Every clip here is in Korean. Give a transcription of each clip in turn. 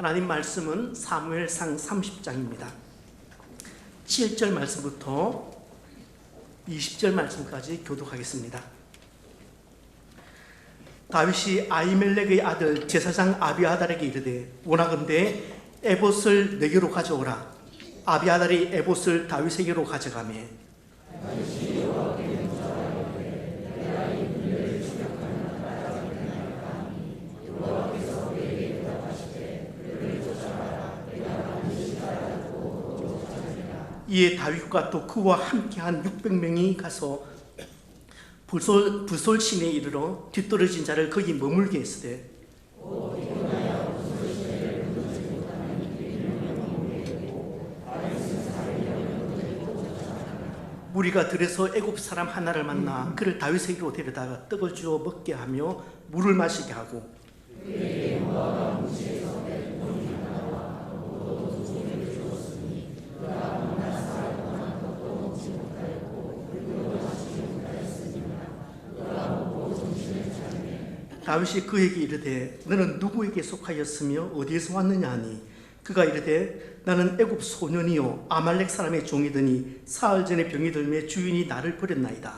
하나님 말씀은 사무엘상 30장입니다. 7절 말씀부터 20절 말씀까지 교독하겠습니다. 다윗이 아히멜렉의 아들 제사장 아비아달에게 이르되 원하건대 에봇을 내게로 가져오라. 아비아달이 에봇을 다윗에게로 가져가매 이에 다윗과 또 그와 함께한 600명이 가서 부솔신에 이르러 뒤떨어진 자를 거기 머물게 했으되 무리가 들에서 애굽 사람 하나를 만나 그를 다윗에게로 데려다가 떡을 주어 먹게 하며 물을 마시게 하고 다윗이 그에게 이르되 너는 누구에게 속하였으며 어디에서 왔느냐 하니 그가 이르되 나는 애굽 소년이요 아말렉 사람의 종이더니 사흘 전에 병이 들매 주인이 나를 버렸나이다.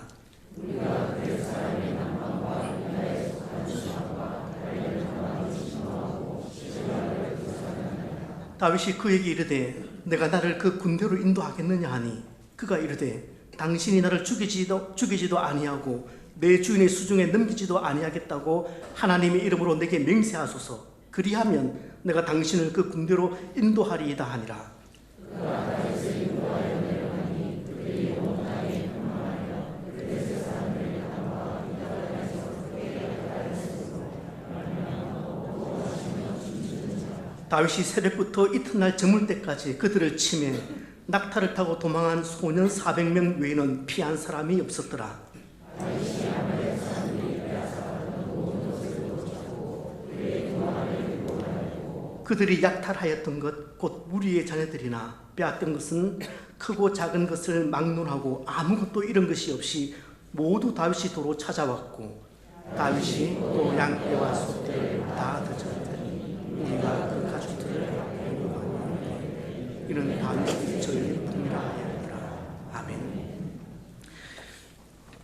다윗이 그에게 이르되 내가 나를 그 군대로 인도하겠느냐 하니 그가 이르되 당신이 나를 죽이지도 아니하고 내 주인의 수중에 넘기지도 아니하겠다고 하나님의 이름으로 내게 맹세하소서. 그리하면 내가 당신을 그 군대로 인도하리이다 하니라. 다윗이 새벽부터 이튿날 저물 때까지 그들을 치매 낙타를 타고 도망한 소년 400명 외에는 피한 사람이 없었더라. 그들이 약탈하였던 것 곧 무리의 자녀들이나 빼앗던 것은 크고 작은 것을 막론하고 아무것도 잃은 것이 없이 모두 다윗이 도로 찾아왔고 다윗이 또 양떼와 소떼를 다 되찾았더니 우리가 그 가축들을 행복하니 이는 다윗의 전리품이라 하였더라. 아멘.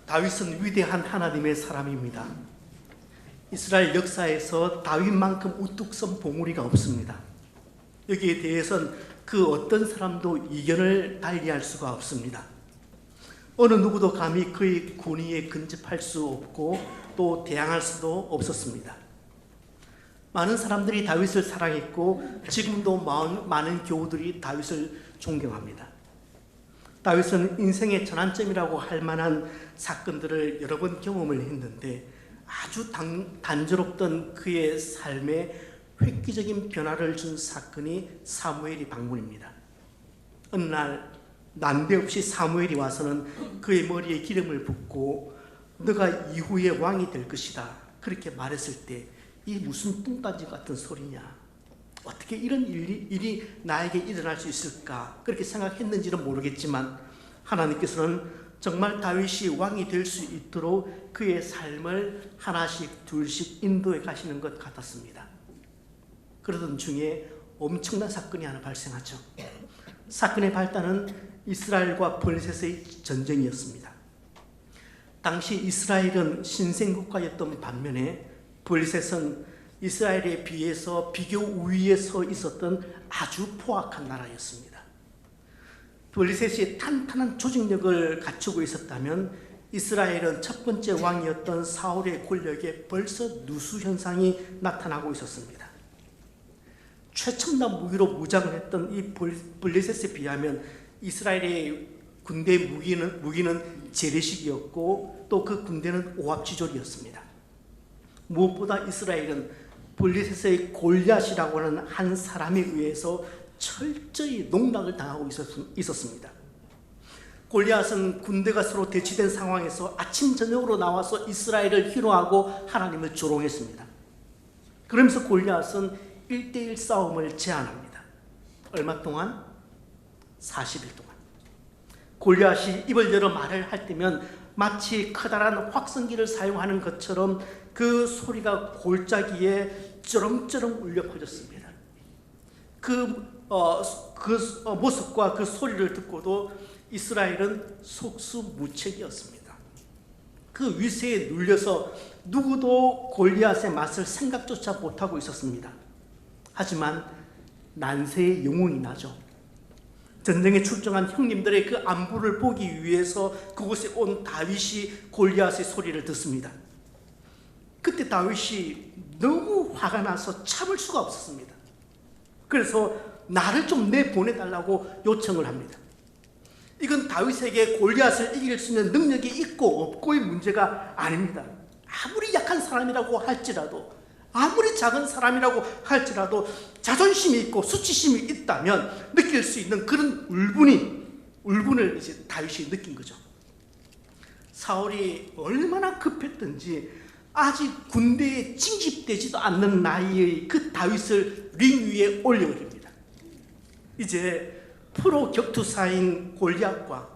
다윗은 위대한 하나님의 사람입니다. 이스라엘 역사에서 다윗만큼 우뚝 선 봉우리가 없습니다. 여기에 대해서는 그 어떤 사람도 이견을 달리할 수가 없습니다. 어느 누구도 감히 그의 권위에 근접할 수 없고 또 대항할 수도 없었습니다. 많은 사람들이 다윗을 사랑했고 지금도 많은 교우들이 다윗을 존경합니다. 다윗은 인생의 전환점이라고 할 만한 사건들을 여러 번 경험을 했는데 아주 단조롭던 그의 삶에 획기적인 변화를 준 사건이 사무엘이 방문입니다. 어느 날 난데없이 사무엘이 와서는 그의 머리에 기름을 붓고 너가 이후에 왕이 될 것이다 그렇게 말했을 때 이 무슨 뚱딴지 같은 소리냐, 어떻게 이런 일이 나에게 일어날 수 있을까 그렇게 생각했는지는 모르겠지만 하나님께서는 정말 다윗이 왕이 될 수 있도록 그의 삶을 하나씩 둘씩 인도해 가시는 것 같았습니다. 그러던 중에 엄청난 사건이 하나 발생하죠. 사건의 발단은 이스라엘과 블레셋의 전쟁이었습니다. 당시 이스라엘은 신생국가였던 반면에 블레셋은 이스라엘에 비해서 비교 우위에 서 있었던 아주 포악한 나라였습니다. 블레셋이 탄탄한 조직력을 갖추고 있었다면 이스라엘은 첫 번째 왕이었던 사울의 권력에 벌써 누수 현상이 나타나고 있었습니다. 최첨단 무기로 무장을 했던 이 블레셋에 비하면 이스라엘의 군대 무기는 재래식이었고 또 그 군대는 오합지졸이었습니다. 무엇보다 이스라엘은 블레셋의 골리앗이라고 하는 한 사람에 의해서 철저히 농락을 당하고 있었습니다. 골리앗은 군대가 서로 대치된 상황에서 아침 저녁으로 나와서 이스라엘을 희롱하고 하나님을 조롱했습니다. 그러면서 골리앗은 1대1 싸움을 제안합니다. 얼마 동안? 40일 동안. 골리앗이 입을 열어 말을 할 때면 마치 커다란 확성기를 사용하는 것처럼 그 소리가 골짜기에 쩌렁쩌렁 울려 퍼졌습니다. 모습과 그 소리를 듣고도 이스라엘은 속수무책이었습니다. 그 위세에 눌려서 누구도 골리앗의 맛을 생각조차 못하고 있었습니다. 하지만 난세의 영웅이 나죠. 전쟁에 출정한 형님들의 그 안부를 보기 위해서 그곳에 온 다윗이 골리앗의 소리를 듣습니다. 그때 다윗이 너무 화가 나서 참을 수가 없었습니다. 그래서 나를 좀 내보내달라고 요청을 합니다. 이건 다윗에게 골리앗을 이길 수 있는 능력이 있고 없고의 문제가 아닙니다. 아무리 약한 사람이라고 할지라도, 아무리 작은 사람이라고 할지라도 자존심이 있고 수치심이 있다면 느낄 수 있는 그런 울분을 이제 다윗이 느낀 거죠. 사울이 얼마나 급했든지 아직 군대에 징집되지도 않는 나이의 그 다윗을 링 위에 올려버립니다. 이제 프로 격투사인 골리앗과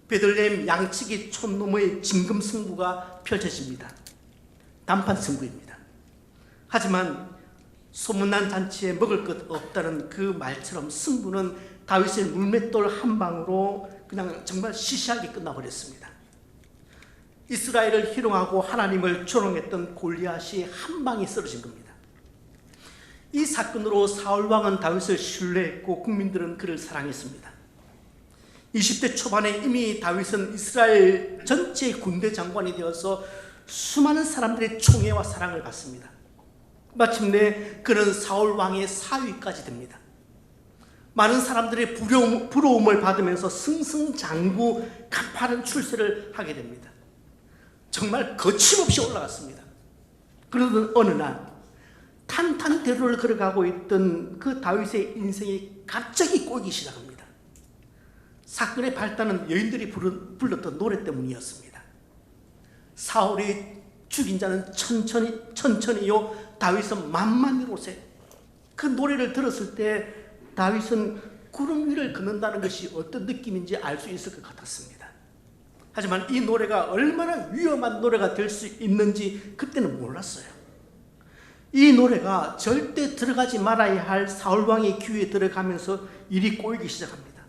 베들레헴 양치기 촌놈의 진금 승부가 펼쳐집니다. 단판 승부입니다. 하지만 소문난 잔치에 먹을 것 없다는 그 말처럼 승부는 다윗의 물맷돌 한 방으로 그냥 정말 시시하게 끝나버렸습니다. 이스라엘을 희롱하고 하나님을 조롱했던 골리앗이 한 방에 쓰러진 겁니다. 이 사건으로 사울왕은 다윗을 신뢰했고 국민들은 그를 사랑했습니다. 20대 초반에 이미 다윗은 이스라엘 전체의 군대 장관이 되어서 수많은 사람들의 총애와 사랑을 받습니다. 마침내 그는 사울왕의 사위까지 됩니다. 많은 사람들의 부러움을 받으면서 승승장구 가파른 출세를 하게 됩니다. 정말 거침없이 올라갔습니다. 그러던 어느 날 탄탄대로를 걸어가고 있던 그 다윗의 인생이 갑자기 꼬이기 시작합니다. 사건의 발단은 여인들이 불렀던 노래 때문이었습니다. 사울이 죽인 자는 천천히요 다윗은 만만히로세. 그 노래를 들었을 때 다윗은 구름 위를 걷는다는 것이 어떤 느낌인지 알 수 있을 것 같았습니다. 하지만 이 노래가 얼마나 위험한 노래가 될 수 있는지 그때는 몰랐어요. 이 노래가 절대 들어가지 말아야 할 사울왕의 귀에 들어가면서 일이 꼬이기 시작합니다.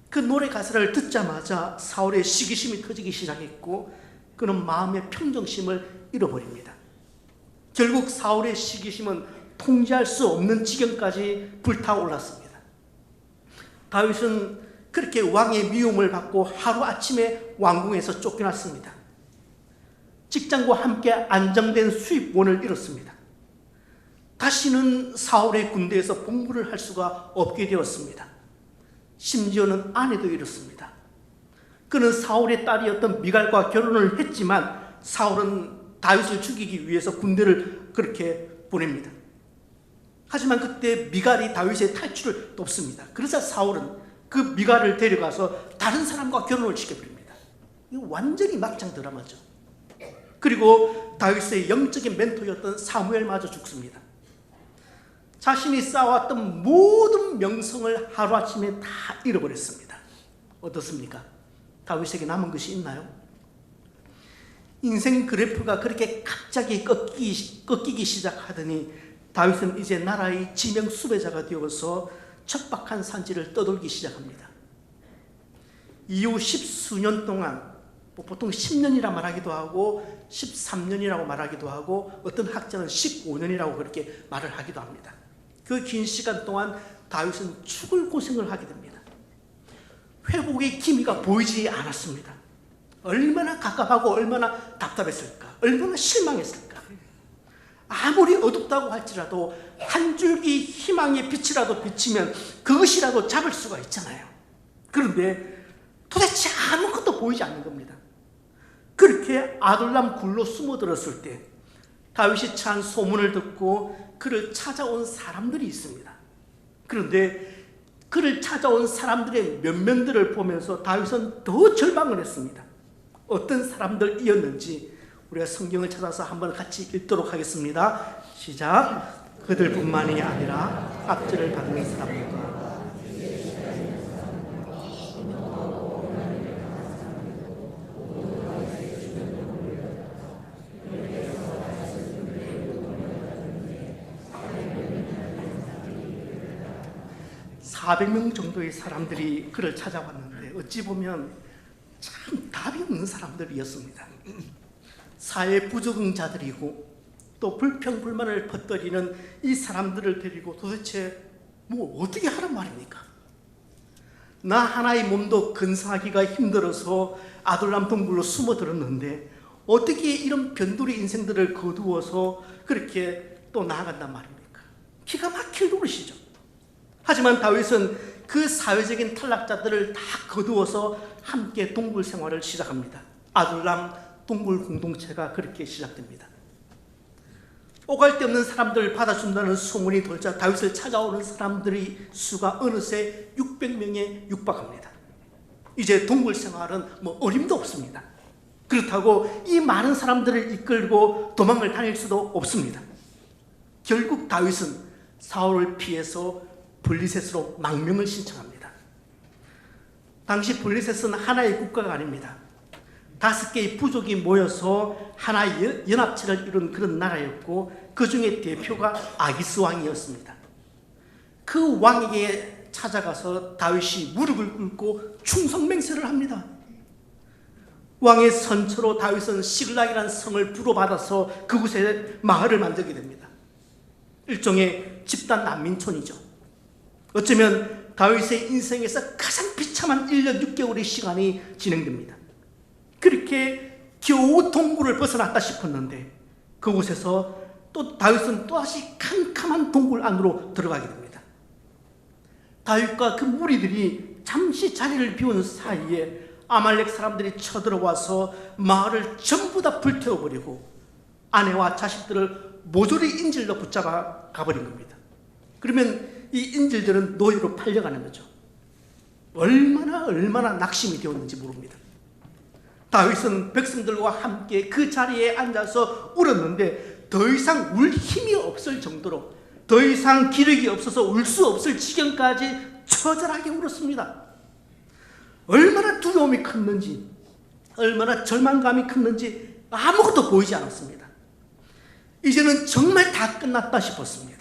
그 노래 가사를 듣자마자 사울의 시기심이 터지기 시작했고 그는 마음의 평정심을 잃어버립니다. 결국 사울의 시기심은 통제할 수 없는 지경까지 불타올랐습니다. 다윗은 그렇게 왕의 미움을 받고 하루아침에 왕궁에서 쫓겨났습니다. 직장과 함께 안정된 수입원을 잃었습니다. 다시는 사울의 군대에서 복무를 할 수가 없게 되었습니다. 심지어는 아내도 잃었습니다. 그는 사울의 딸이었던 미갈과 결혼을 했지만 사울은 다윗을 죽이기 위해서 군대를 그렇게 보냅니다. 하지만 그때 미갈이 다윗의 탈출을 돕습니다. 그래서 사울은 그 미갈을 데려가서 다른 사람과 결혼을 시켜버립니다. 이거 완전히 막장 드라마죠. 그리고 다윗의 영적인 멘토였던 사무엘마저 죽습니다. 자신이 쌓아왔던 모든 명성을 하루아침에 다 잃어버렸습니다. 어떻습니까? 다윗에게 남은 것이 있나요? 인생 그래프가 그렇게 갑자기 꺾이기 시작하더니 다윗은 이제 나라의 지명 수배자가 되어서 척박한 산지를 떠돌기 시작합니다. 이후 10수년 동안 보통 10년이라 말하기도 하고 13년이라고 말하기도 하고 어떤 학자는 15년이라고 그렇게 말을 하기도 합니다. 그 긴 시간 동안 다윗은 죽을 고생을 하게 됩니다. 회복의 기미가 보이지 않았습니다. 얼마나 갑갑하고 얼마나 답답했을까, 얼마나 실망했을까. 아무리 어둡다고 할지라도 한 줄기 희망의 빛이라도 비치면 그것이라도 잡을 수가 있잖아요. 그런데 도대체 아무것도 보이지 않는 겁니다. 그렇게 아둘람 굴로 숨어들었을 때 다윗이 찬 소문을 듣고 그를 찾아온 사람들이 있습니다. 그런데 그를 찾아온 사람들의 면면들을 보면서 다윗은 더 절망을 했습니다. 어떤 사람들이었는지 우리가 성경을 찾아서 한번 같이 읽도록 하겠습니다. 시작. 그들뿐만이 아니라 압제를 받는 사람들과 400명 정도의 사람들이 그를 찾아왔는데 어찌 보면 참 답이 없는 사람들이었습니다. 사회 부적응자들이고 또 불평불만을 퍼뜨리는 이 사람들을 데리고 도대체 뭐 어떻게 하란 말입니까? 나 하나의 몸도 근사하기가 힘들어서 아둘람 동굴로 숨어들었는데 어떻게 이런 변두리 인생들을 거두어서 그렇게 또 나아간단 말입니까? 기가 막힐 노릇이죠. 하지만 다윗은 그 사회적인 탈락자들을 다 거두어서 함께 동굴 생활을 시작합니다. 아둘람 동굴 공동체가 그렇게 시작됩니다. 오갈 데 없는 사람들을 받아준다는 소문이 돌자 다윗을 찾아오는 사람들의 수가 어느새 600명에 육박합니다. 이제 동굴 생활은 뭐 어림도 없습니다. 그렇다고 이 많은 사람들을 이끌고 도망을 다닐 수도 없습니다. 결국 다윗은 사울을 피해서 블리셋으로 망명을 신청합니다. 당시 블리셋은 하나의 국가가 아닙니다. 5개의 부족이 모여서 하나의 연합체를 이룬 그런 나라였고 그 중에 대표가 아기스 왕이었습니다. 그 왕에게 찾아가서 다윗이 무릎을 꿇고 충성맹세를 합니다. 왕의 선처로 다윗은 시글락이라는 성을 부로받아서 그곳에 마을을 만들게 됩니다. 일종의 집단 난민촌이죠. 어쩌면 다윗의 인생에서 가장 비참한 1년 6개월의 시간이 진행됩니다. 그렇게 겨우 동굴을 벗어났다 싶었는데 그곳에서 또 다윗은 또다시 캄캄한 동굴 안으로 들어가게 됩니다. 다윗과 그 무리들이 잠시 자리를 비운 사이에 아말렉 사람들이 쳐들어와서 마을을 전부 다 불태워버리고 아내와 자식들을 모조리 인질로 붙잡아 가버린 겁니다. 그러면 이 인질들은 노예로 팔려가는 거죠. 얼마나 낙심이 되었는지 모릅니다. 다윗은 백성들과 함께 그 자리에 앉아서 울었는데 더 이상 울 힘이 없을 정도로 더 이상 기력이 없어서 울 수 없을 지경까지 처절하게 울었습니다. 얼마나 두려움이 컸는지 얼마나 절망감이 컸는지 아무것도 보이지 않았습니다. 이제는 정말 다 끝났다 싶었습니다.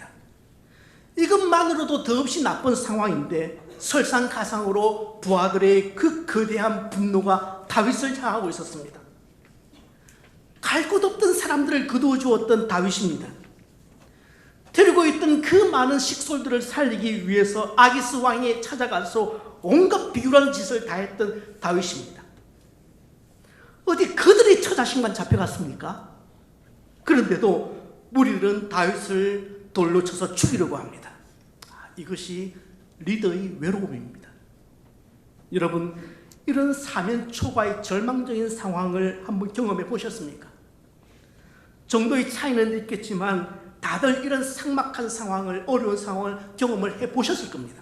이것만으로도 더없이 나쁜 상황인데 설상가상으로 부하들의 그 거대한 분노가 다윗을 향하고 있었습니다. 갈 곳 없던 사람들을 거두어 주었던 다윗입니다. 데리고 있던 그 많은 식솔들을 살리기 위해서 아기스 왕에 찾아가서 온갖 비굴한 짓을 다했던 다윗입니다. 어디 그들의 처자식만 잡혀갔습니까? 그런데도 무리들은 다윗을 돌로 쳐서 죽이려고 합니다. 이것이 리더의 외로움입니다. 여러분, 이런 사면 초과의 절망적인 상황을 한번 경험해 보셨습니까? 정도의 차이는 있겠지만 다들 이런 삭막한 상황을, 어려운 상황을 경험을 해 보셨을 겁니다.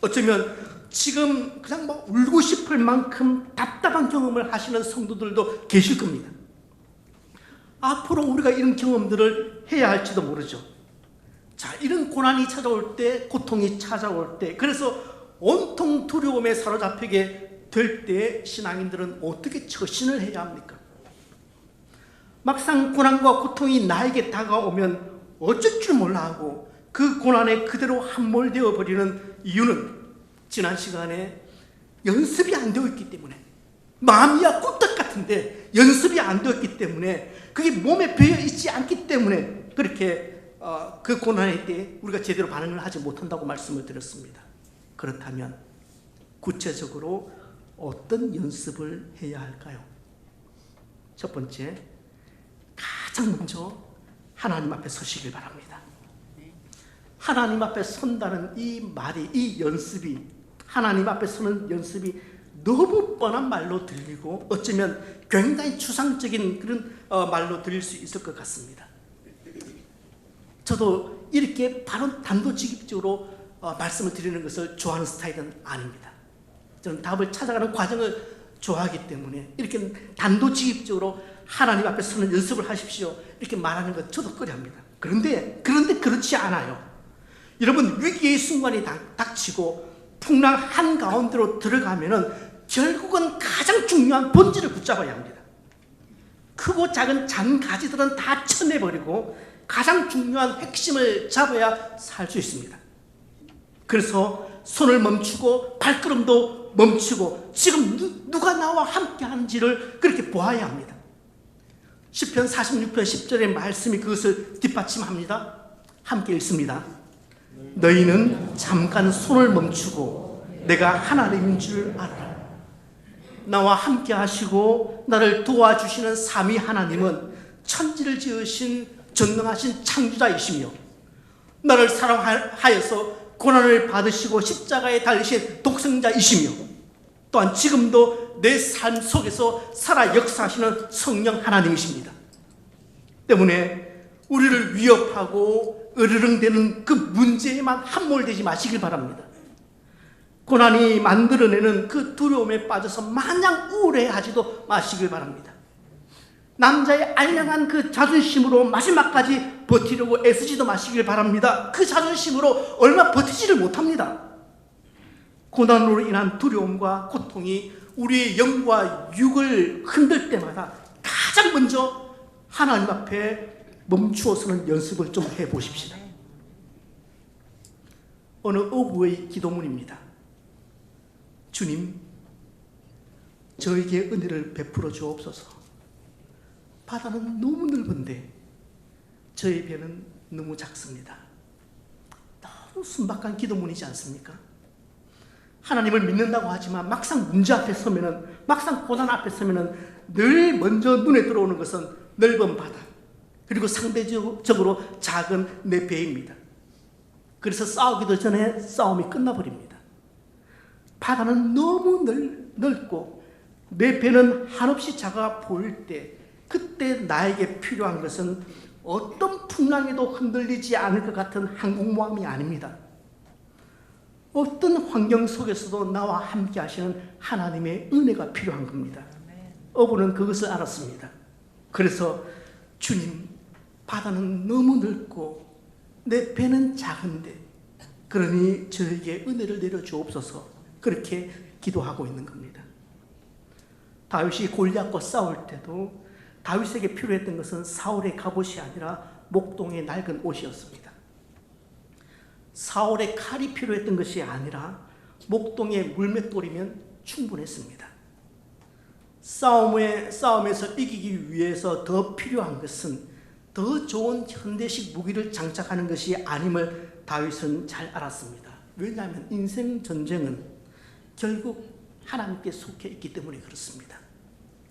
어쩌면 지금 그냥 뭐 울고 싶을 만큼 답답한 경험을 하시는 성도들도 계실 겁니다. 앞으로 우리가 이런 경험들을 해야 할지도 모르죠. 자, 이런 고난이 찾아올 때, 고통이 찾아올 때, 그래서 온통 두려움에 사로잡히게 될 때 신앙인들은 어떻게 처신을 해야 합니까? 막상 고난과 고통이 나에게 다가오면 어쩔 줄 몰라 하고 그 고난에 그대로 함몰되어 버리는 이유는 지난 시간에 연습이 안 되어 있기 때문에, 마음이야 꿀떡 같은데 연습이 안 되었기 때문에, 그게 몸에 배어 있지 않기 때문에 그렇게 그 고난의 때에 우리가 제대로 반응을 하지 못한다고 말씀을 드렸습니다. 그렇다면 구체적으로 어떤 연습을 해야 할까요? 첫 번째, 가장 먼저 하나님 앞에 서시길 바랍니다. 하나님 앞에 선다는 이 말이, 이 연습이, 하나님 앞에 서는 연습이 너무 뻔한 말로 들리고 어쩌면 굉장히 추상적인 그런 말로 들릴 수 있을 것 같습니다. 저도 이렇게 바로 단도직입적으로 말씀을 드리는 것을 좋아하는 스타일은 아닙니다. 저는 답을 찾아가는 과정을 좋아하기 때문에 이렇게 단도직입적으로 하나님 앞에 서는 연습을 하십시오 이렇게 말하는 것 저도 꺼려합니다. 그런데 그렇지 않아요. 여러분, 위기의 순간이 닥치고 풍랑 한가운데로 들어가면은 결국은 가장 중요한 본질을 붙잡아야 합니다. 크고 작은 잔가지들은 다 쳐내버리고 가장 중요한 핵심을 잡아야 살 수 있습니다. 그래서 손을 멈추고 발걸음도 멈추고 지금 누가 나와 함께 하는지를 그렇게 보아야 합니다. 시편 46편 10절의 말씀이 그것을 뒷받침합니다. 함께 읽습니다. 너희는 잠깐 손을 멈추고 내가 하나님인 줄 알아라. 나와 함께 하시고 나를 도와주시는 삼위 하나님은 천지를 지으신 전능하신 창조자이시며 나를 사랑하여서 고난을 받으시고 십자가에 달리신 독생자이시며 또한 지금도 내 삶 속에서 살아 역사하시는 성령 하나님이십니다. 때문에 우리를 위협하고 으르렁대는 그 문제에만 함몰되지 마시길 바랍니다. 고난이 만들어내는 그 두려움에 빠져서 마냥 우울해하지도 마시길 바랍니다. 남자의 알량한 그 자존심으로 마지막까지 버티려고 애쓰지도 마시길 바랍니다. 그 자존심으로 얼마 버티지를 못합니다. 고난으로 인한 두려움과 고통이 우리의 영과 육을 흔들 때마다 가장 먼저 하나님 앞에 멈추어서는 연습을 좀 해보십시다. 어느 어부의 기도문입니다. 주님, 저에게 은혜를 베풀어 주옵소서. 바다는 너무 넓은데 저의 배는 너무 작습니다. 너무 순박한 기도문이지 않습니까? 하나님을 믿는다고 하지만 막상 문제 앞에 서면은, 막상 고난 앞에 서면은 늘 먼저 눈에 들어오는 것은 넓은 바다, 그리고 상대적으로 작은 내 배입니다. 그래서 싸우기도 전에 싸움이 끝나버립니다. 바다는 너무 넓고 내 배는 한없이 작아 보일 때, 그때 나에게 필요한 것은 어떤 풍랑에도 흔들리지 않을 것 같은 항공모함이 아닙니다. 어떤 환경 속에서도 나와 함께 하시는 하나님의 은혜가 필요한 겁니다. 어부는 그것을 알았습니다. 그래서 주님, 바다는 너무 넓고 내 배는 작은데 그러니 저에게 은혜를 내려주옵소서, 그렇게 기도하고 있는 겁니다. 다윗이 골리앗과 싸울 때도 다윗에게 필요했던 것은 사울의 갑옷이 아니라 목동의 낡은 옷이었습니다. 사울의 칼이 필요했던 것이 아니라 목동의 물맷돌이면 충분했습니다. 싸움에서 이기기 위해서 더 필요한 것은 더 좋은 현대식 무기를 장착하는 것이 아님을 다윗은 잘 알았습니다. 왜냐하면 인생 전쟁은 결국 하나님께 속해 있기 때문에 그렇습니다.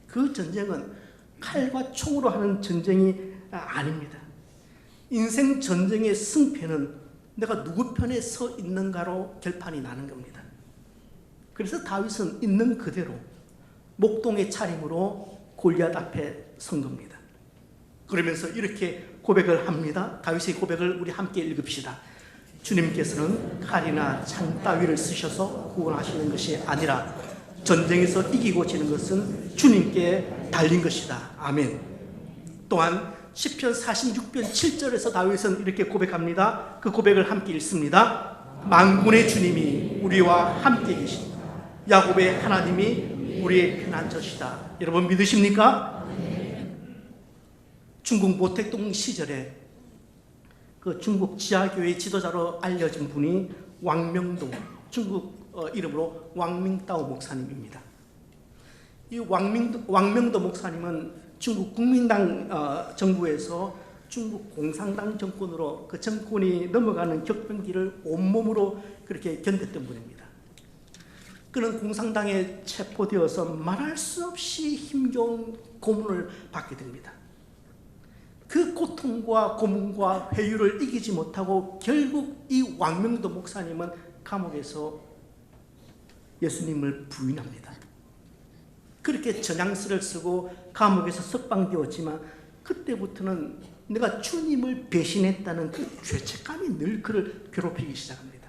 그 전쟁은 칼과 총으로 하는 전쟁이 아닙니다. 인생 전쟁의 승패는 내가 누구 편에 서 있는가로 결판이 나는 겁니다. 그래서 다윗은 있는 그대로 목동의 차림으로 골리앗 앞에 선 겁니다. 그러면서 이렇게 고백을 합니다. 다윗의 고백을 우리 함께 읽읍시다. 주님께서는 칼이나 창 따위를 쓰셔서 구원하시는 것이 아니라 전쟁에서 이기고 지는 것은 주님께 달린 것이다. 아멘. 또한 시편 46편 7절에서 다윗은 이렇게 고백합니다. 그 고백을 함께 읽습니다. 만군의 주님이 우리와 함께 계십니다. 야곱의 하나님이 우리의 피난처시다. 여러분 믿으십니까? 중국 모택동 시절에 그 중국 지하교회 지도자로 알려진 분이 왕명동, 중국 이름으로 왕밍따오 목사님입니다. 이 왕명도 목사님은 중국 국민당 정부에서 중국 공산당 정권으로 그 정권이 넘어가는 격변기를 온몸으로 그렇게 견뎠던 분입니다. 그는 공산당에 체포되어서 말할 수 없이 힘겨운 고문을 받게 됩니다. 그 고통과 고문과 회유를 이기지 못하고 결국 이 왕명도 목사님은 감옥에서 예수님을 부인합니다. 그렇게 전향서를 쓰고 감옥에서 석방되었지만 그때부터는 내가 주님을 배신했다는 그 죄책감이 늘 그를 괴롭히기 시작합니다.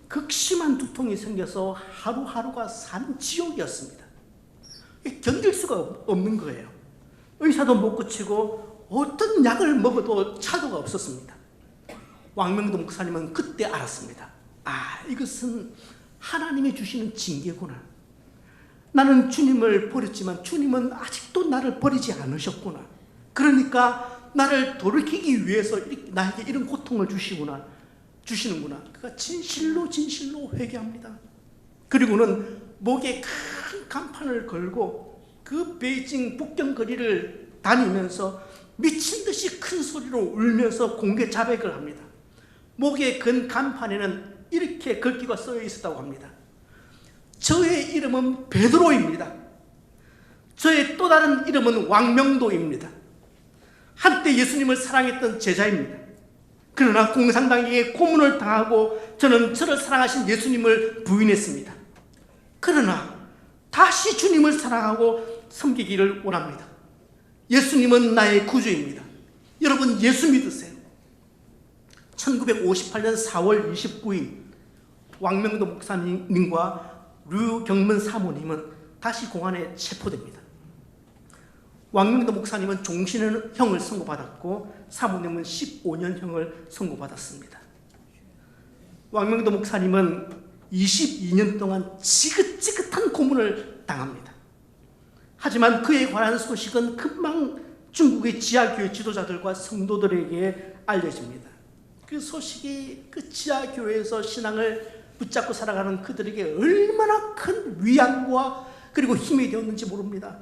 극심한 두통이 생겨서 하루하루가 산 지옥이었습니다. 견딜 수가 없는 거예요. 의사도 못 고치고 어떤 약을 먹어도 차도가 없었습니다. 왕명도 목사님은 그때 알았습니다. 이것은 하나님이 주시는 징계구나. 나는 주님을 버렸지만 주님은 아직도 나를 버리지 않으셨구나. 그러니까 나를 돌이키기 위해서 나에게 이런 고통을 주시구나. 주시는구나. 그가 진실로 회개합니다. 그리고는 목에 큰 간판을 걸고 그 베이징 북경 거리를 다니면서 미친 듯이 큰 소리로 울면서 공개 자백을 합니다. 목에 건 간판에는 이렇게 글귀가 쓰여 있었다고 합니다. 저의 이름은 베드로입니다. 저의 또 다른 이름은 왕명도입니다. 한때 예수님을 사랑했던 제자입니다. 그러나 공산당에게 고문을 당하고 저는 저를 사랑하신 예수님을 부인했습니다. 그러나 다시 주님을 사랑하고 섬기기를 원합니다. 예수님은 나의 구주입니다. 여러분, 예수 믿으세요. 1958년 4월 29일 왕명도 목사님과 류경문 사모님은 다시 공안에 체포됩니다. 왕명도 목사님은 종신형을 선고받았고 사모님은 15년형을 선고받았습니다. 왕명도 목사님은 22년 동안 지긋지긋한 고문을 당합니다. 하지만 그에 관한 소식은 금방 중국의 지하교회 지도자들과 성도들에게 알려집니다. 그 소식이 그 지하교회에서 신앙을 붙잡고 살아가는 그들에게 얼마나 큰 위안과 그리고 힘이 되었는지 모릅니다.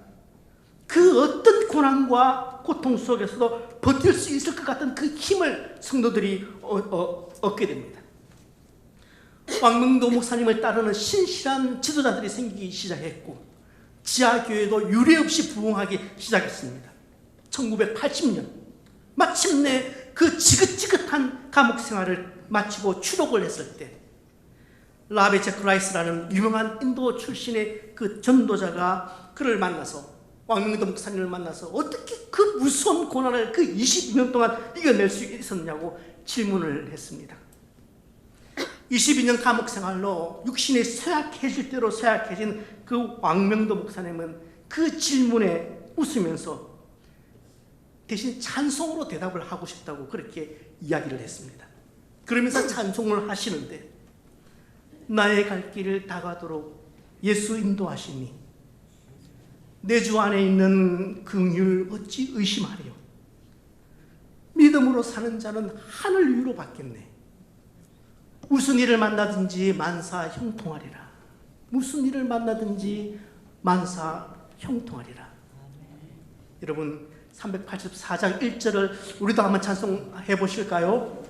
그 어떤 고난과 고통 속에서도 버틸 수 있을 것 같은 그 힘을 성도들이 얻게 됩니다. 왕명도 목사님을 따르는 신실한 지도자들이 생기기 시작했고 지하교회도 유례없이 부흥하기 시작했습니다. 1980년 마침내 그 지긋지긋한 감옥 생활을 마치고 추록을 했을 때 라비 제크라이스라는 유명한 인도 출신의 그 전도자가 그를 만나서 왕명도 목사님을 만나서 어떻게 그 무서운 고난을 그 22년 동안 이겨낼 수 있었냐고 질문을 했습니다. 22년 감옥 생활로 육신이 쇠약해질 대로 쇠약해진 그 왕명도 목사님은 그 질문에 웃으면서 대신 찬송으로 대답을 하고 싶다고 그렇게 이야기를 했습니다. 그러면서 찬송을 하시는데 나의 갈 길을 다가도록 예수 인도하시니 내 주 안에 있는 긍휼 어찌 의심하리요. 믿음으로 사는 자는 하늘 위로 받겠네. 무슨 일을 만나든지 만사 형통하리라. 무슨 일을 만나든지 만사 형통하리라. 여러분 384장 1절을 우리도 한번 찬송해 보실까요?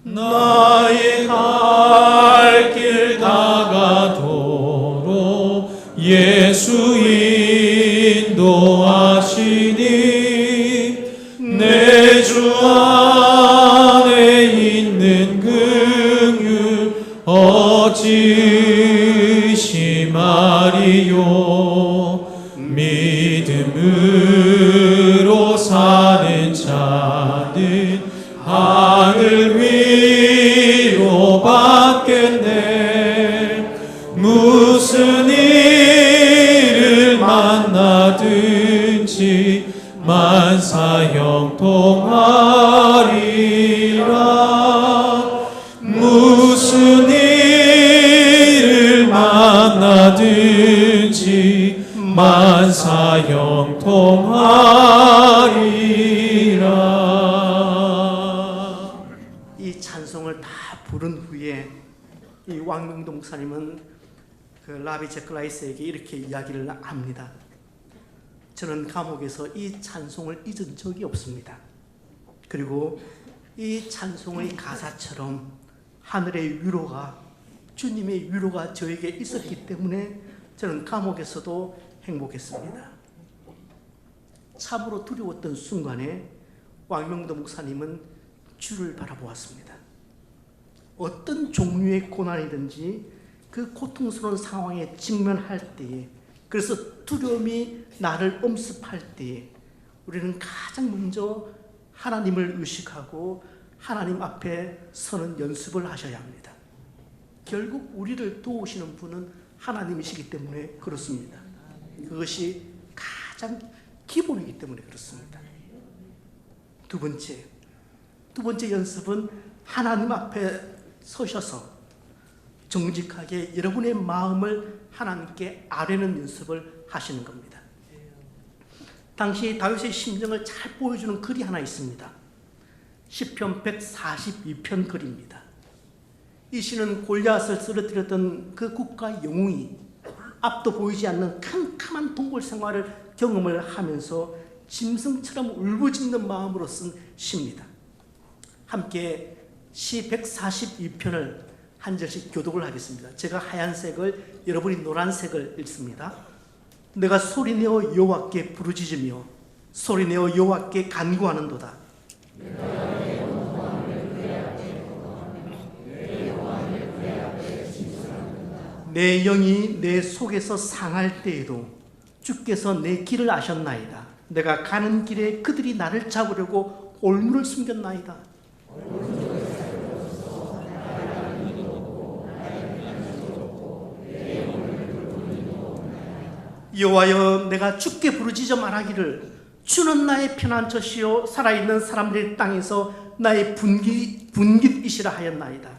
나의 갈 길 다가도록 예수 인도하시니 내 주 안에 있는 긍휼 어찌 의심하리요. 믿음으로 사는 자는 하늘 위로 받겠네. 무슨 일을 만나든지 만사 형통하리라. 무슨 일을 만나든지 만사 형통하리라. 이 찬송을 다 부른 후에 이 왕명도 목사님은 그 라비 제클라이스에게 이렇게 이야기를 합니다. 저는 감옥에서 이 찬송을 잊은 적이 없습니다. 그리고 이 찬송의 가사처럼 하늘의 위로가, 주님의 위로가 저에게 있었기 때문에 저는 감옥에서도 행복했습니다. 참으로 두려웠던 순간에 왕명도 목사님은 주를 바라보았습니다. 어떤 종류의 고난이든지 그 고통스러운 상황에 직면할 때에, 그래서 두려움이 나를 엄습할 때에 우리는 가장 먼저 하나님을 의식하고 하나님 앞에 서는 연습을 하셔야 합니다. 결국 우리를 도우시는 분은 하나님이시기 때문에 그렇습니다. 그것이 가장 기본이기 때문에 그렇습니다. 두 번째 연습은 하나님 앞에 서셔서 정직하게 여러분의 마음을 하나님께 아뢰는 연습을 하시는 겁니다. 당시 다윗의 심정을 잘 보여주는 글이 하나 있습니다. 시편 142편 글입니다. 이 시는 골리앗을 쓰러뜨렸던 그 국가 영웅이 앞도 보이지 않는 캄캄한 동굴 생활을 경험을 하면서 짐승처럼 울부짖는 마음으로 쓴 시입니다. 함께 시 142편을 한 절씩 교독을 하겠습니다. 제가 하얀색을, 여러분이 노란색을 읽습니다. 내가 소리내어 여호와께 부르짖으며 소리내어 여호와께 간구하는도다. 내 영이 내 속에서 상할 때에도 주께서 내 길을 아셨나이다. 내가 가는 길에 그들이 나를 잡으려고 올무를 숨겼나이다. 여호와여, 내가 주께 부르짖어 말하기를 주는 나의 피난처시요 살아있는 사람들의 땅에서 나의 분깃이시라 하였나이다.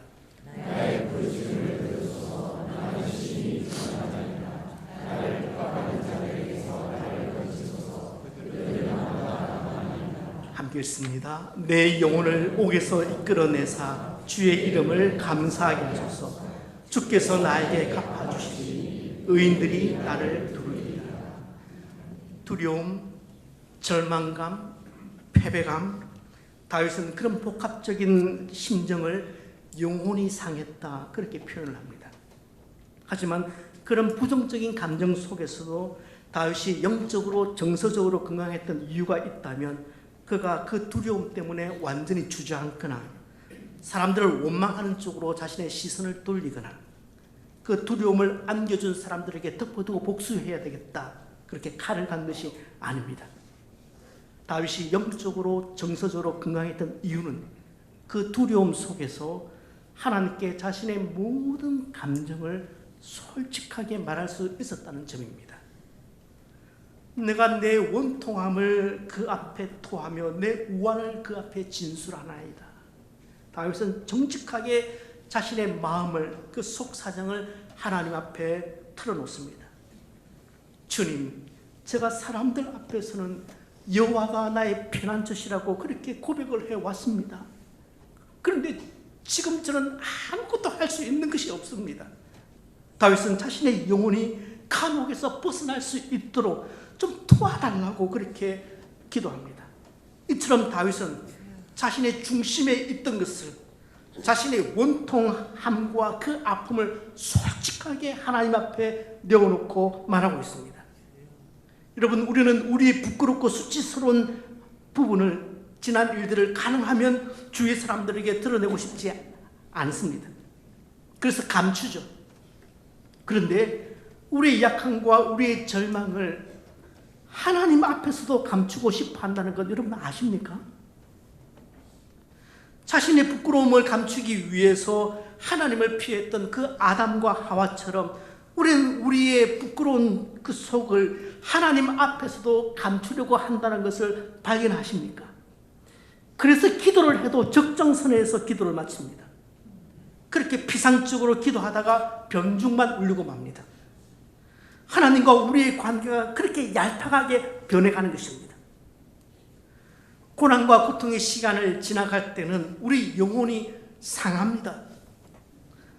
함께 읽습니다. 내 영혼을 옥에서 이끌어내사 주의 이름을 감사하게 하소서. 주께서 나에게 갚아주시니 의인들이 나를 두르리라. 두려움, 절망감, 패배감, 다윗은 그런 복합적인 심정을 영혼이 상했다 그렇게 표현을 합니다. 하지만 그런 부정적인 감정 속에서도 다윗이 영적으로 정서적으로 건강했던 이유가 있다면 그가 그 두려움 때문에 완전히 주저앉거나 사람들을 원망하는 쪽으로 자신의 시선을 돌리거나 그 두려움을 안겨준 사람들에게 덮어두고 복수해야 되겠다 그렇게 칼을 간 것이 아닙니다. 다윗이 영적으로 정서적으로 건강했던 이유는 그 두려움 속에서 하나님께 자신의 모든 감정을 솔직하게 말할 수 있었다는 점입니다. 내가 내 원통함을 그 앞에 토하며 내 우환을 그 앞에 진술하나이다. 다윗은 정직하게 자신의 마음을, 그 속사정을 하나님 앞에 털어놓습니다. 주님, 제가 사람들 앞에서는 여호와가 나의 피난처시라고 그렇게 고백을 해왔습니다. 그런데 지금 저는 아무것도 할 수 있는 것이 없습니다. 다윗은 자신의 영혼이 감옥에서 벗어날 수 있도록 좀 도와달라고 그렇게 기도합니다. 이처럼 다윗은 자신의 중심에 있던 것을, 자신의 원통함과 그 아픔을 솔직하게 하나님 앞에 내어놓고 말하고 있습니다. 여러분, 우리는 우리의 부끄럽고 수치스러운 부분을, 지난 일들을 가능하면 주위 사람들에게 드러내고 싶지 않습니다. 그래서 감추죠. 그런데 우리의 약함과 우리의 절망을 하나님 앞에서도 감추고 싶어 한다는 것 여러분 아십니까? 자신의 부끄러움을 감추기 위해서 하나님을 피했던 그 아담과 하와처럼 우리는 우리의 부끄러운 그 속을 하나님 앞에서도 감추려고 한다는 것을 발견하십니까? 그래서 기도를 해도 적정선에서 기도를 마칩니다. 그렇게 피상적으로 기도하다가 병중만 울리고 맙니다. 하나님과 우리의 관계가 그렇게 얄팍하게 변해가는 것입니다. 고난과 고통의 시간을 지나갈 때는 우리 영혼이 상합니다.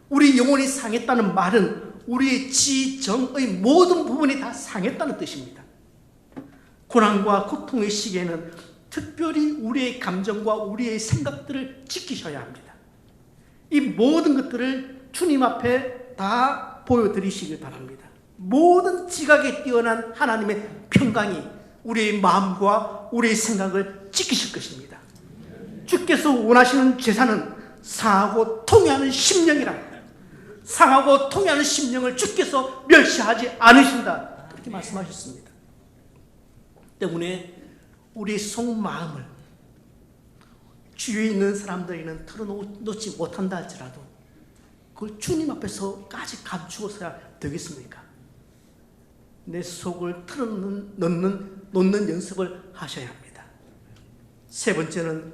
우리 영혼이 상했다는 말은 우리의 지정의 모든 부분이 다 상했다는 뜻입니다. 고난과 고통의 시기에는 특별히 우리의 감정과 우리의 생각들을 지키셔야 합니다. 이 모든 것들을 주님 앞에 다 보여드리시길 바랍니다. 모든 지각에 뛰어난 하나님의 평강이 우리의 마음과 우리의 생각을 지키실 것입니다. 주께서 원하시는 제사는 상하고 통회하는 심령이라. 상하고 통회하는 심령을 주께서 멸시하지 않으신다. 그렇게 말씀하셨습니다. 때문에 우리의 속마음을 주위에 있는 사람들에게는 털어놓지 못한다 할지라도 그걸 주님 앞에서까지 감추어서야 되겠습니까? 내 속을 털어놓는 연습을 하셔야 합니다. 세 번째는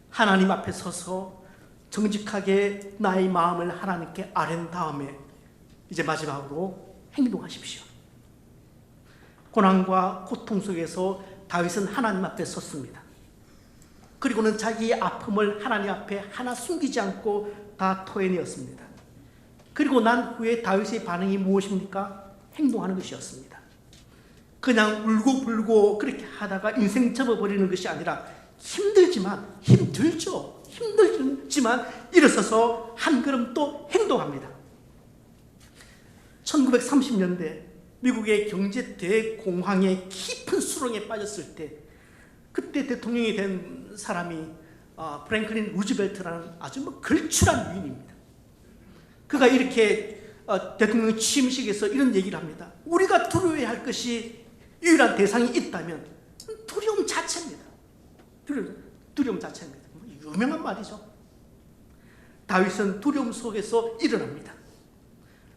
하나님 앞에 서서 정직하게 나의 마음을 하나님께 아뢰는 다음에 이제 마지막으로 행동하십시오. 고난과 고통 속에서 다윗은 하나님 앞에 섰습니다. 그리고는 자기의 아픔을 하나님 앞에 하나 숨기지 않고 다 토해내었습니다. 그리고 난 후에 다윗의 반응이 무엇입니까? 행동하는 것이었습니다. 그냥 울고 불고 그렇게 하다가 인생 접어버리는 것이 아니라 힘들지만 일어서서 한 걸음 또 행동합니다. 1930년대 미국의 경제 대공황의 깊은 수렁에 빠졌을 때 그때 대통령이 된 사람이 프랭클린 루즈벨트라는 아주 걸출한 위인입니다. 그가 이렇게 대통령 취임식에서 이런 얘기를 합니다. 우리가 두려워해야 할 것이 유일한 대상이 있다면 두려움 자체입니다. 두려움 자체입니다. 유명한 말이죠. 다윗은 두려움 속에서 일어납니다.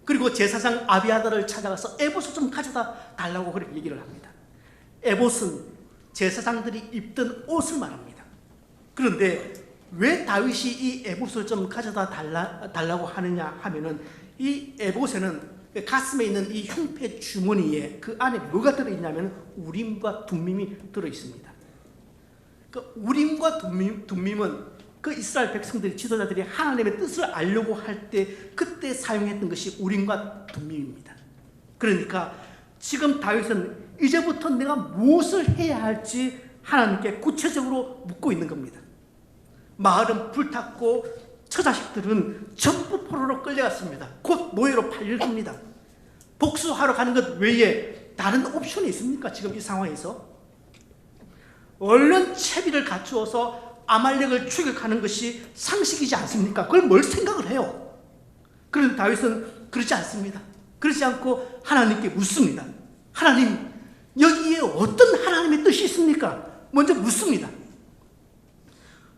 그리고 제사장 아비아달을 찾아가서 에봇을 좀 가져다 달라고 그렇게 얘기를 합니다. 에봇은 제사장들이 입던 옷을 말합니다. 그런데 왜 다윗이 이 에봇을 좀 가져다 달라고 하느냐 하면은 이 에봇에는 가슴에 있는 이 흉패 주머니에 그 안에 뭐가 들어있냐면 우림과 둠밈이 들어있습니다. 그 우림과 둠밈은 그 이스라엘 백성들이 지도자들이 하나님의 뜻을 알려고 할 때 그때 사용했던 것이 우림과 둠밈입니다. 그러니까 지금 다윗은 이제부터 내가 무엇을 해야 할지 하나님께 구체적으로 묻고 있는 겁니다. 마을은 불탔고 처자식들은 전부 포로로 끌려갔습니다. 곧 노예로 팔릴 겁니다. 복수하러 가는 것 외에 다른 옵션이 있습니까? 지금 이 상황에서 얼른 채비를 갖추어서 아말렉을 추격하는 것이 상식이지 않습니까? 그걸 뭘 생각을 해요? 그런데 다윗은 그렇지 않습니다. 그렇지 않고 하나님께 묻습니다. 하나님, 여기에 어떤 하나님의 뜻이 있습니까? 먼저 묻습니다.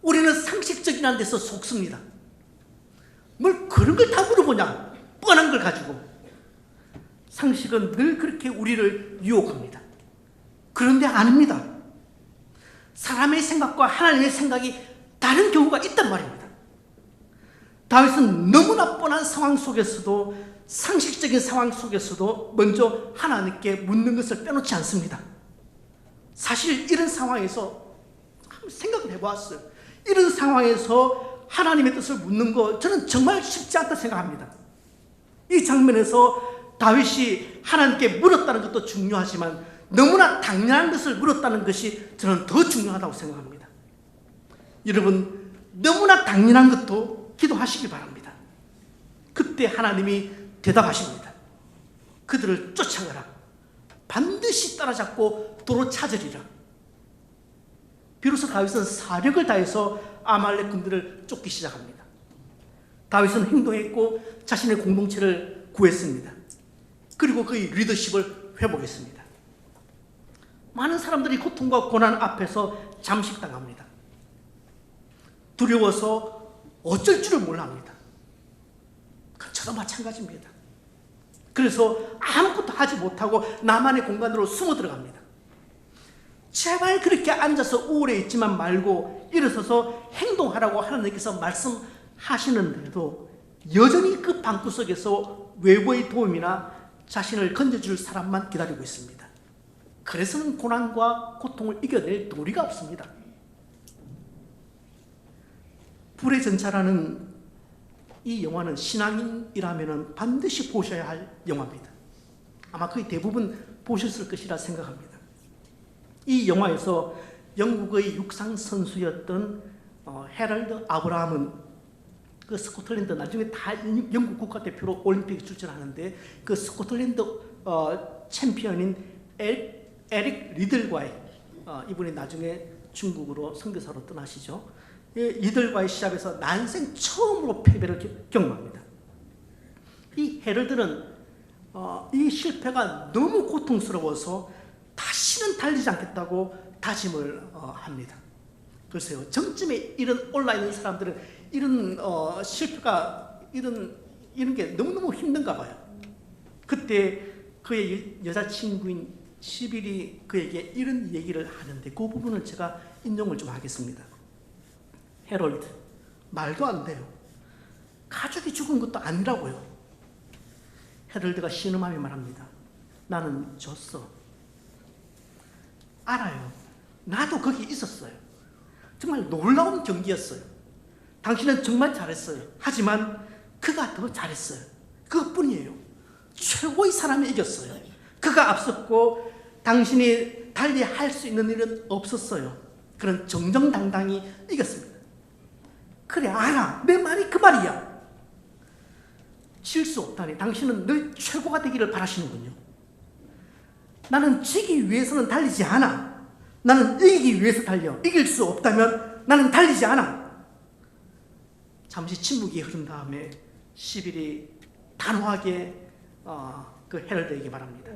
우리는 상식적인 데서 속습니다. 뭘 그런 걸 다 물어보냐? 뻔한 걸 가지고. 상식은 늘 그렇게 우리를 유혹합니다. 그런데 아닙니다. 사람의 생각과 하나님의 생각이 다른 경우가 있단 말입니다. 다윗은 너무나 뻔한 상황 속에서도 상식적인 상황 속에서도 먼저 하나님께 묻는 것을 빼놓지 않습니다. 사실 이런 상황에서 한번 생각을 해보았어요. 이런 상황에서 하나님의 뜻을 묻는 거 저는 정말 쉽지 않다 생각합니다. 이 장면에서 다윗이 하나님께 물었다는 것도 중요하지만 너무나 당연한 것을 물었다는 것이 저는 더 중요하다고 생각합니다. 여러분, 너무나 당연한 것도 기도하시기 바랍니다. 그때 하나님이 대답하십니다. 그들을 쫓아가라. 반드시 따라잡고 도로 찾으리라. 비로소 다윗은 사력을 다해서 아말렉 군들을 쫓기 시작합니다. 다윗은 행동했고 자신의 공동체를 구했습니다. 그리고 그의 리더십을 회복했습니다. 많은 사람들이 고통과 고난 앞에서 잠식당합니다. 두려워서 어쩔 줄을 몰라합니다. 저도 마찬가지입니다. 그래서 아무것도 하지 못하고 나만의 공간으로 숨어 들어갑니다. 제발 그렇게 앉아서 우울해 있지만 말고 일어서서 행동하라고 하나님께서 말씀하시는데도 여전히 그 방구석에서 외부의 도움이나 자신을 건져줄 사람만 기다리고 있습니다. 그래서는 고난과 고통을 이겨낼 도리가 없습니다. 불의 전차라는 이 영화는 신앙인이라면 반드시 보셔야 할 영화입니다. 아마 거의 대부분 보셨을 것이라 생각합니다. 이 영화에서 영국의 육상 선수였던 헤럴드 아브라함은 그 스코틀랜드 나중에 다 영국 국가대표로 올림픽에 출전하는데 그 스코틀랜드 챔피언인 에릭 리들과의 이분이 나중에 중국으로 선교사로 떠나시죠. 이들과의 시합에서 난생 처음으로 패배를 경험합니다. 이 헤럴드는 이 실패가 너무 고통스러워서 다시는 달리지 않겠다고 다짐을 합니다. 글쎄요, 정점에 이런 올라있는 사람들은 이런 실패가 이런 게 너무너무 힘든가 봐요. 그때 그의 여자친구인 시빌이 그에게 이런 얘기를 하는데 그 부분을 제가 인용을 좀 하겠습니다. 헤럴드, 말도 안 돼요. 가족이 죽은 것도 아니라고요. 헤럴드가 신음하며 말합니다. 나는 졌어. 알아요. 나도 거기 있었어요. 정말 놀라운 경기였어요. 당신은 정말 잘했어요. 하지만 그가 더 잘했어요. 그것뿐이에요. 최고의 사람이 이겼어요. 그가 앞섰고 당신이 달리 할 수 있는 일은 없었어요. 그는 정정당당히 이겼습니다. 그래, 알아. 내 말이 그 말이야. 질 수 없다니. 당신은 늘 최고가 되기를 바라시는군요. 나는 지기 위해서는 달리지 않아. 나는 이기기 위해서 달려. 이길 수 없다면 나는 달리지 않아. 잠시 침묵이 흐른 다음에 시빌이 단호하게 그 헤럴드에게 말합니다.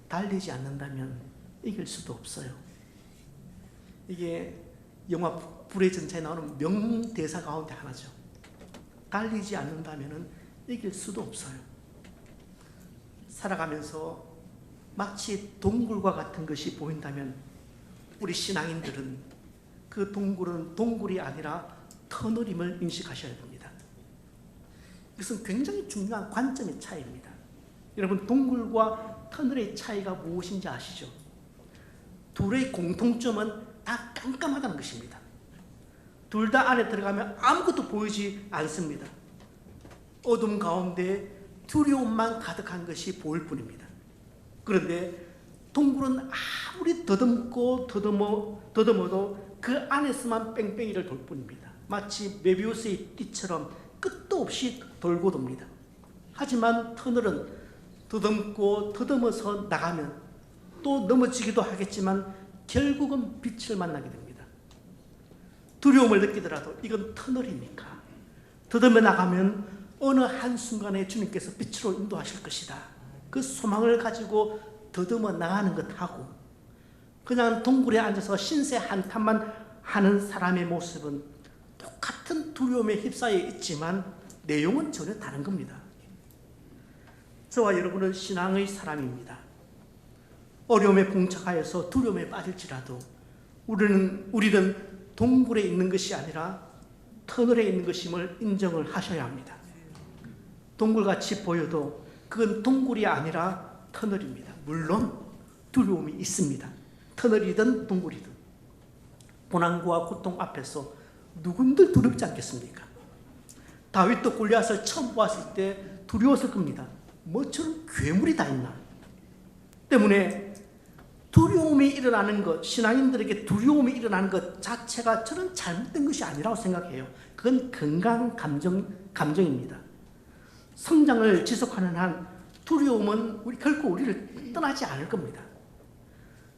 달리지 않는다면 이길 수도 없어요. 이게 영화 불의 전차에 나오는 명대사 가운데 하나죠. 달리지 않는다면 이길 수도 없어요. 살아가면서 마치 동굴과 같은 것이 보인다면 우리 신앙인들은 그 동굴은 동굴이 아니라 터널임을 인식하셔야 됩니다. 이것은 굉장히 중요한 관점의 차이입니다. 여러분, 동굴과 터널의 차이가 무엇인지 아시죠? 둘의 공통점은 다 깜깜하다는 것입니다. 둘 다 안에 들어가면 아무것도 보이지 않습니다. 어둠 가운데 두려움만 가득한 것이 보일 뿐입니다. 그런데 동굴은 아무리 더듬고 더듬어도 그 안에서만 뺑뺑이를 돌 뿐입니다. 마치 메비우스의 띠처럼 끝도 없이 돌고 돕니다. 하지만 터널은 더듬고 더듬어서 나가면 또 넘어지기도 하겠지만 결국은 빛을 만나게 됩니다. 두려움을 느끼더라도 이건 터널이니까 더듬어 나가면 어느 한순간에 주님께서 빛으로 인도하실 것이다. 그 소망을 가지고 더듬어 나가는 것하고 그냥 동굴에 앉아서 신세 한탄만 하는 사람의 모습은 똑같은 두려움에 휩싸여 있지만 내용은 전혀 다른 겁니다. 저와 여러분은 신앙의 사람입니다. 어려움에 봉착하여서 두려움에 빠질지라도 우리는 동굴에 있는 것이 아니라 터널에 있는 것임을 인정을 하셔야 합니다. 동굴같이 보여도 그건 동굴이 아니라 터널입니다. 물론 두려움이 있습니다. 터널이든 동굴이든. 고난과 고통 앞에서 누군들 두렵지 않겠습니까? 다윗도 골리앗을 처음 보았을 때 두려웠을 겁니다. 뭐처럼 괴물이 다 있나? 때문에 두려움이 일어나는 것, 신앙인들에게 두려움이 일어나는 것 자체가 저는 잘못된 것이 아니라고 생각해요. 그건 건강한 감정입니다. 성장을 지속하는 한 두려움은 결코 우리를 떠나지 않을 겁니다.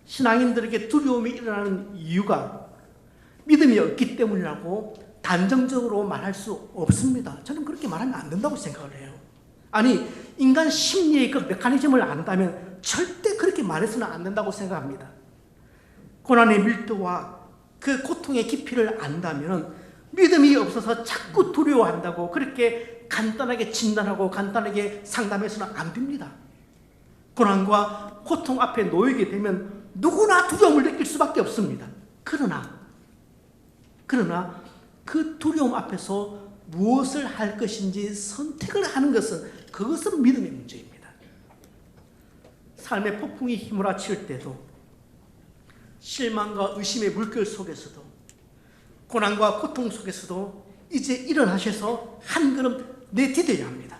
신앙인들에게 두려움이 일어나는 이유가 믿음이 없기 때문이라고 단정적으로 말할 수 없습니다. 저는 그렇게 말하면 안 된다고 생각을 해요. 아니, 인간 심리의 그 메커니즘을 안다면 절대 그렇게 말해서는 안 된다고 생각합니다. 고난의 밀도와 그 고통의 깊이를 안다면 믿음이 없어서 자꾸 두려워한다고 그렇게 간단하게 진단하고 간단하게 상담해서는 안 됩니다. 고난과 고통 앞에 놓이게 되면 누구나 두려움을 느낄 수밖에 없습니다. 그러나 그 두려움 앞에서 무엇을 할 것인지 선택을 하는 그것은 믿음의 문제입니다. 삶의 폭풍이 휘몰아칠 때도 실망과 의심의 물결 속에서도 고난과 고통 속에서도 이제 일어나셔서 한 걸음 내디뎌야 합니다.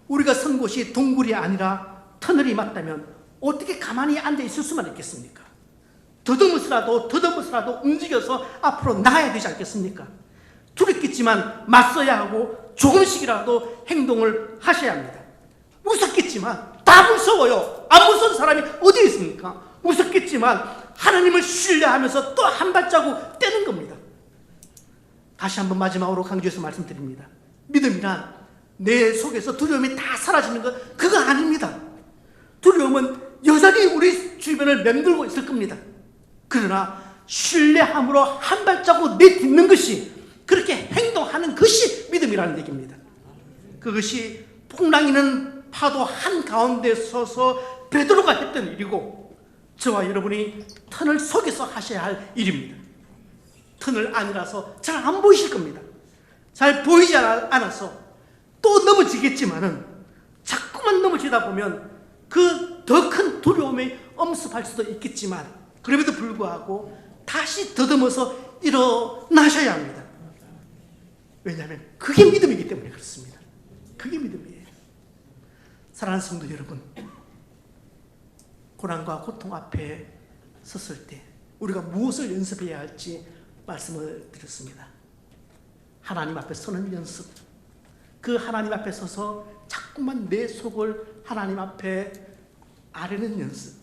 우리가 선 곳이 동굴이 아니라 터널이 맞다면 어떻게 가만히 앉아 있을 수만 있겠습니까? 더듬어서라도 움직여서 앞으로 나가야 되지 않겠습니까? 두렵겠지만 맞서야 하고 조금씩이라도 행동을 하셔야 합니다. 무섭겠지만 다 무서워요. 안 무서운 사람이 어디 있습니까? 무섭겠지만 하나님을 신뢰하면서 또 한 발자국 떼는 겁니다. 다시 한번 마지막으로 강조해서 말씀드립니다. 믿음이란 내 속에서 두려움이 다 사라지는 것, 그거 아닙니다. 두려움은 여전히 우리 주변을 맴돌고 있을 겁니다. 그러나 신뢰함으로 한 발자국 내딛는 것이, 그렇게 행동하는 것이 믿음이라는 얘기입니다. 그것이 풍랑이는 파도 한가운데 서서 베드로가 했던 일이고 저와 여러분이 터널 속에서 하셔야 할 일입니다. 터널 안이라서 잘 안 보이실 겁니다. 잘 보이지 않아서 또 넘어지겠지만은 조금만 넘어지다 보면 그 더 큰 두려움에 엄습할 수도 있겠지만 그럼에도 불구하고 다시 더듬어서 일어나셔야 합니다. 왜냐하면 그게 믿음이기 때문에 그렇습니다. 그게 믿음이에요. 사랑하는 성도 여러분, 고난과 고통 앞에 섰을 때 우리가 무엇을 연습해야 할지 말씀을 드렸습니다. 하나님 앞에 서는 연습, 그 하나님 앞에 서서 자꾸만 내 속을 하나님 앞에 아뢰는 연습,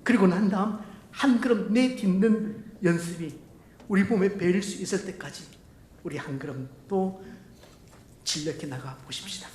그리고 난 다음 한 걸음 내딛는 연습이 우리 몸에 배일 수 있을 때까지 우리 한 걸음 또 진력해 나가 보십시다.